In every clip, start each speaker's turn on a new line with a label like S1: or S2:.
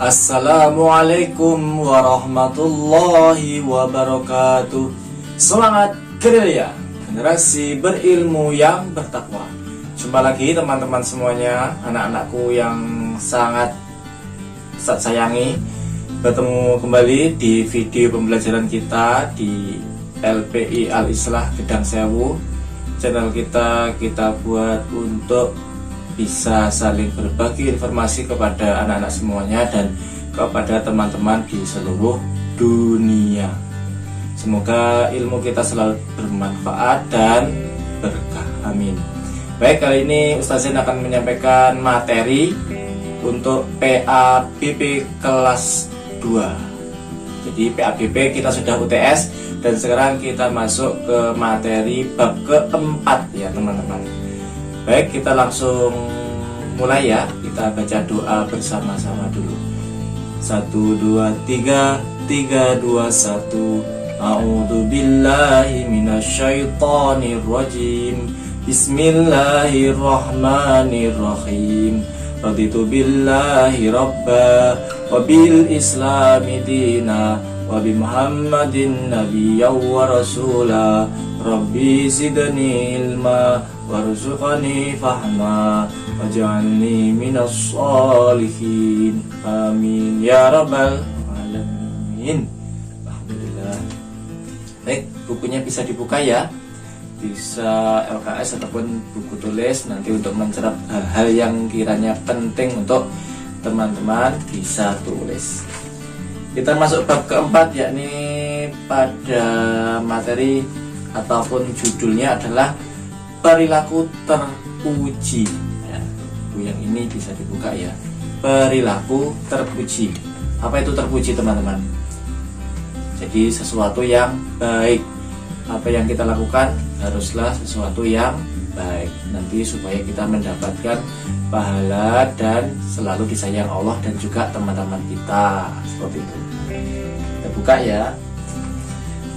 S1: Assalamualaikum warahmatullahi wabarakatuh. Semangat gerilya, generasi berilmu yang bertakwa. Jumpa lagi teman-teman semuanya, anak-anakku yang sangat saya sayangi. Bertemu kembali di video pembelajaran kita di LPI Al-Islah Gedang Sewu. Channel kita buat untuk bisa saling berbagi informasi kepada anak-anak semuanya dan kepada teman-teman di seluruh dunia. Semoga ilmu kita selalu bermanfaat dan berkah. Amin. Baik, kali ini Ustaz Zain akan menyampaikan materi untuk PABP kelas 2. Jadi PABP kita sudah UTS dan sekarang kita masuk ke materi bab keempat ya teman-teman. Baik, kita langsung mulai ya. Kita baca doa bersama-sama dulu. 1, 2, 3, 3, 2, 1. A'udzu billahi minasyaitonir rajim. Bismillahirrahmanirrahim. Raditu billahi rabba wa bil islami dina wa bi Muhammadin nabiyyan wa rasula. Rabbi zidni ilma warzuqni fahma waj'alni minas sholihin. Amin ya rabbal alamin. Alhamdulillah. Baik, bukunya bisa dibuka ya. Bisa LKS ataupun buku tulis nanti untuk mencerap hal-hal yang kiranya penting untuk teman-teman bisa tulis. Kita masuk bab keempat, yakni pada materi ataupun judulnya adalah perilaku terpuji ya. Yang ini bisa dibuka ya. Perilaku terpuji. Apa itu terpuji teman-teman? Jadi sesuatu yang baik. Apa yang kita lakukan haruslah sesuatu yang baik, nanti supaya kita mendapatkan pahala dan selalu disayang Allah dan juga teman-teman kita. Seperti itu. Kita buka ya.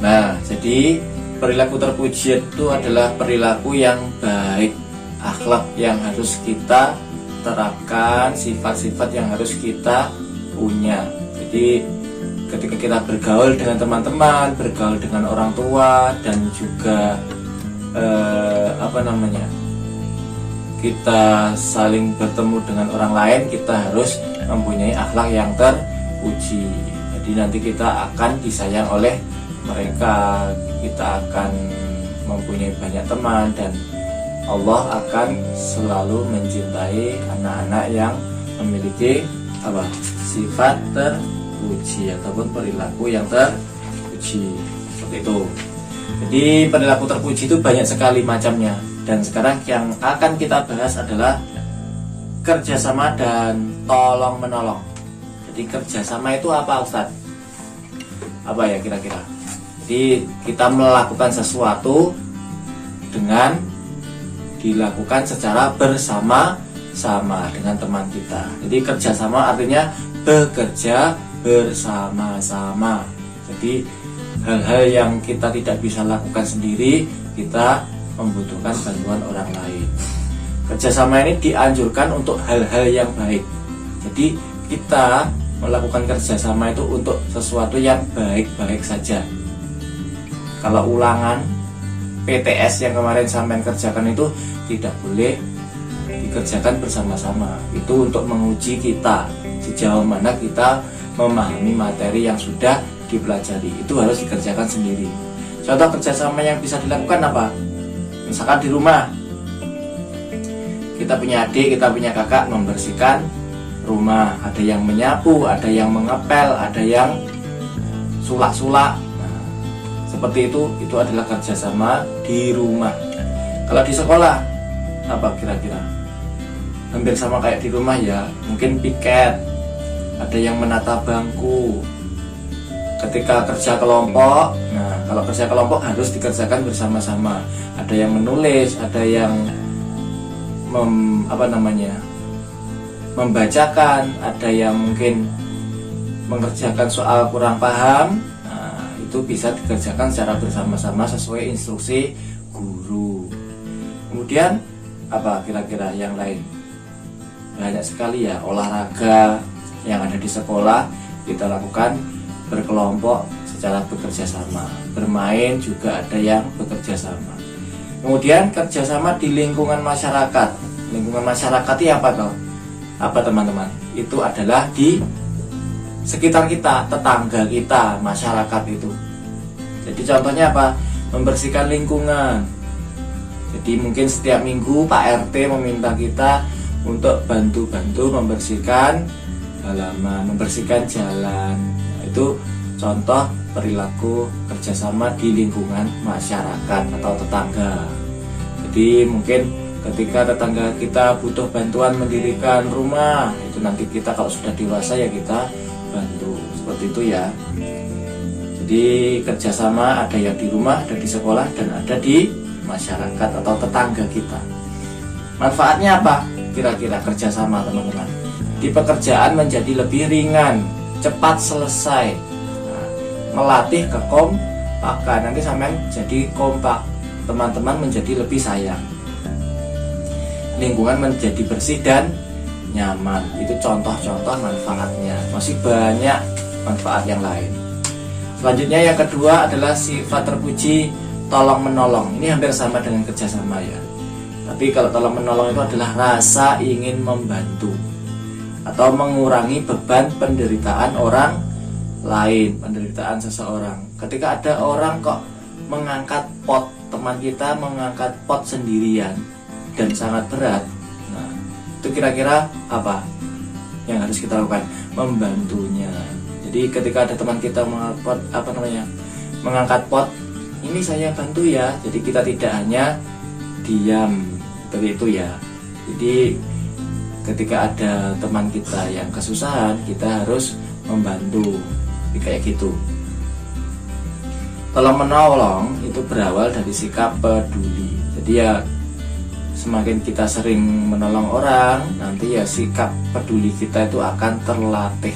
S1: Nah, jadi perilaku terpuji itu adalah perilaku yang baik, akhlak yang harus kita terapkan, sifat-sifat yang harus kita punya. Jadi ketika kita bergaul dengan teman-teman, bergaul dengan orang tua dan juga kita saling bertemu dengan orang lain, kita harus mempunyai akhlak yang terpuji. Jadi nanti kita akan disayang oleh mereka, kita akan mempunyai banyak teman dan Allah akan selalu mencintai anak-anak yang memiliki sifat terpuji ataupun perilaku yang terpuji. Seperti itu. Jadi perilaku terpuji itu banyak sekali macamnya. Dan sekarang yang akan kita bahas adalah kerjasama dan tolong menolong. Jadi kerjasama itu apa, Ustadz? Apa ya kira-kira? Jadi kita melakukan sesuatu dengan dilakukan secara bersama-sama dengan teman kita. Jadi kerjasama artinya bekerja bersama-sama. Jadi hal-hal yang kita tidak bisa lakukan sendiri, kita membutuhkan bantuan orang lain. Kerjasama ini dianjurkan untuk hal-hal yang baik. Jadi kita melakukan kerjasama itu untuk sesuatu yang baik-baik saja. Kalau ulangan PTS yang kemarin sampean kerjakan itu tidak boleh dikerjakan bersama-sama. Itu untuk menguji kita sejauh mana kita memahami materi yang sudah dipelajari. Itu harus dikerjakan sendiri. Contoh kerjasama yang bisa dilakukan apa? Misalkan di rumah kita punya adik, kita punya kakak membersihkan rumah. Ada yang menyapu, ada yang mengepel, ada yang sulak-sulak. Seperti itu adalah kerjasama di rumah. Kalau di sekolah, apa kira-kira? Hampir sama kayak di rumah ya. Mungkin piket, ada yang menata bangku. Ketika kerja kelompok, nah kalau kerja kelompok harus dikerjakan bersama-sama. Ada yang menulis, ada yang membacakan, ada yang mungkin mengerjakan soal kurang paham. Itu bisa dikerjakan secara bersama-sama sesuai instruksi guru. Kemudian apa kira-kira yang lain? Banyak sekali ya, olahraga yang ada di sekolah kita lakukan berkelompok secara bekerja sama. Bermain juga ada yang bekerja sama. Kemudian kerjasama di lingkungan masyarakat. Lingkungan masyarakat itu apa toh? Apa teman-teman? Itu adalah di sekitar kita, tetangga kita, masyarakat itu. Jadi contohnya apa? Membersihkan lingkungan. Jadi mungkin setiap minggu Pak RT meminta kita untuk bantu-bantu membersihkan halaman, membersihkan jalan. Nah, itu contoh perilaku kerjasama di lingkungan masyarakat atau tetangga. Jadi mungkin ketika tetangga kita butuh bantuan mendirikan rumah, itu nanti kita kalau sudah dewasa ya kita bantu, seperti itu ya. Jadi kerjasama ada yang di rumah, ada di sekolah, dan ada di masyarakat atau tetangga kita. Manfaatnya apa? Kira-kira kerjasama teman-teman. Di pekerjaan menjadi lebih ringan, cepat selesai. Nah, melatih kekompakan, nanti sampai jadi kompak, teman-teman menjadi lebih sayang. Lingkungan menjadi bersih dan nyaman. Itu contoh-contoh manfaatnya. Masih banyak manfaat yang lain. Selanjutnya yang kedua adalah sifat terpuji tolong menolong. Ini hampir sama dengan kerjasama ya. Tapi kalau tolong menolong itu adalah rasa ingin membantu atau mengurangi beban penderitaan orang lain, penderitaan seseorang. Ketika ada orang kok mengangkat pot, teman kita mengangkat pot sendirian dan sangat berat, nah itu kira-kira apa yang harus kita lakukan? Membantunya. Jadi ketika ada teman kita mengangkat pot, ini saya bantu ya. Jadi kita tidak hanya diam seperti itu ya. Jadi ketika ada teman kita yang kesusahan, kita harus membantu. Jadi kayak gitu. Tolong menolong itu berawal dari sikap peduli. Jadi ya semakin kita sering menolong orang, nanti ya sikap peduli kita itu akan terlatih.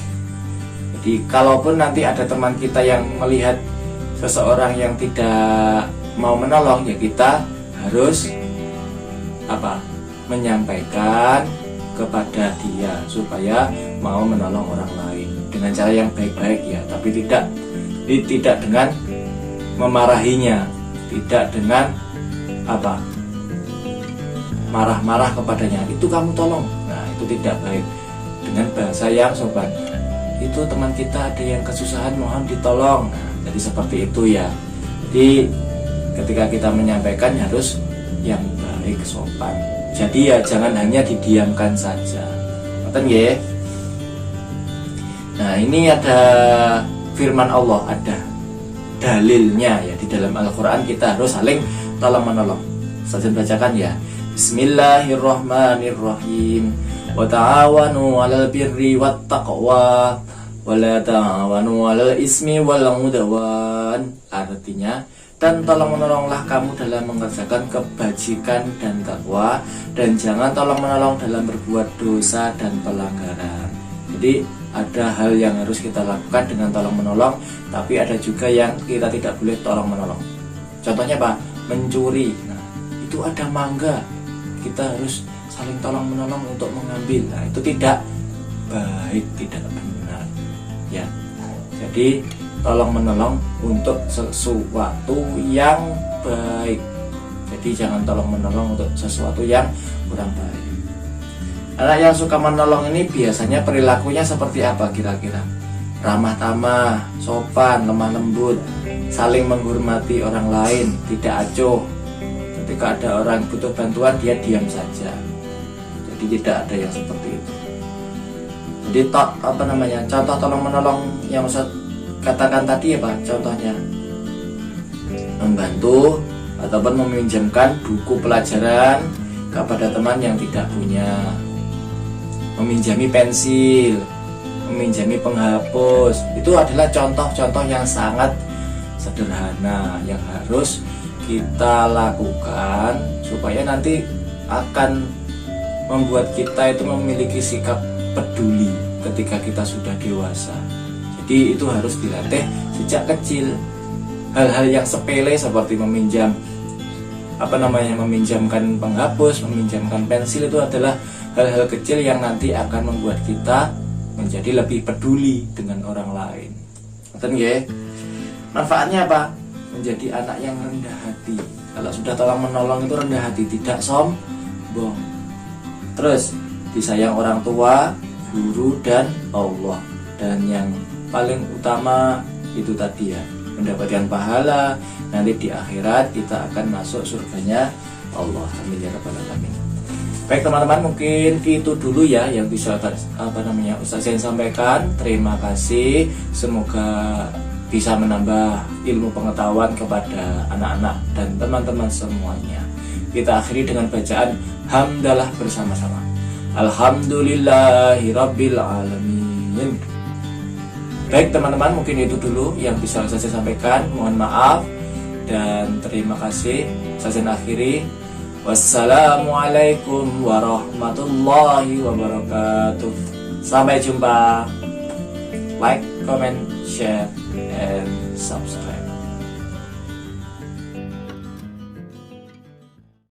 S1: Jadi kalaupun nanti ada teman kita yang melihat seseorang yang tidak mau menolong, ya kita harus menyampaikan kepada dia supaya mau menolong orang lain dengan cara yang baik-baik ya, tapi tidak dengan memarahinya, tidak dengan marah-marah kepadanya, itu kamu tolong. Nah, itu tidak baik. Dengan bahasa yang sopan, itu teman kita ada yang kesusahan, mohon ditolong. Nah, jadi seperti itu ya. Jadi ketika kita menyampaikan harus yang baik, sopan. Jadi ya jangan hanya didiamkan saja. Ngerti nggih? Nah, ini ada firman Allah, ada dalilnya ya. Di dalam Al-Qur'an kita harus saling tolong menolong. Saya bacakan ya. Bismillahirrahmanirrahim. Wa ta'awanu 'alal birri wat taqwa wa la ta'awanu 'alal ismi wal 'udwan. Artinya, dan tolong menolonglah kamu dalam mengerjakan kebajikan dan takwa, dan jangan tolong menolong dalam berbuat dosa dan pelanggaran. Jadi ada hal yang harus kita lakukan dengan tolong menolong, tapi ada juga yang kita tidak boleh tolong menolong. Contohnya apa? Mencuri. Nah, itu ada mangga, kita harus saling tolong menolong untuk mengambil. Nah, itu tidak baik, tidak benar ya. Jadi tolong menolong untuk sesuatu yang baik. Jadi jangan tolong menolong untuk sesuatu yang kurang baik. Anak yang suka menolong ini biasanya perilakunya seperti apa kira-kira? Ramah tamah, sopan, lemah lembut, saling menghormati orang lain, tidak acuh. Ketika ada orang butuh bantuan, dia diam saja. Jadi tidak ada yang seperti itu. Jadi contoh tolong menolong yang Ustaz katakan tadi apa contohnya? Membantu ataupun meminjamkan buku pelajaran kepada teman yang tidak punya, meminjami pensil, meminjami penghapus. Itu adalah contoh-contoh yang sangat sederhana yang harus kita lakukan supaya nanti akan membuat kita itu memiliki sikap peduli ketika kita sudah dewasa. Jadi itu harus dilatih sejak kecil. Hal-hal yang sepele seperti meminjamkan penghapus, meminjamkan pensil, itu adalah hal-hal kecil yang nanti akan membuat kita menjadi lebih peduli dengan orang lain. Betul nggih? Manfaatnya apa? Menjadi anak yang rendah hati. Kalau sudah tolong menolong itu rendah hati, tidak sombong. Terus disayang orang tua, guru, dan Allah. Dan yang paling utama itu tadi ya, mendapatkan pahala. Nanti di akhirat kita akan masuk surganya Allah. Amin ya rabbal alamin. Baik teman-teman, mungkin itu dulu ya yang bisa Ustaz Zain sampaikan. Terima kasih. Semoga bisa menambah ilmu pengetahuan kepada anak-anak dan teman-teman semuanya. Kita akhiri dengan bacaan hamdalah bersama-sama. Alhamdulillahirabbil alamin. Baik teman-teman, mungkin itu dulu yang bisa saya sampaikan. Mohon maaf dan terima kasih. Saya akhiri. Wassalamualaikum warahmatullahi wabarakatuh. Sampai jumpa. Like, comment, share, and subscribe.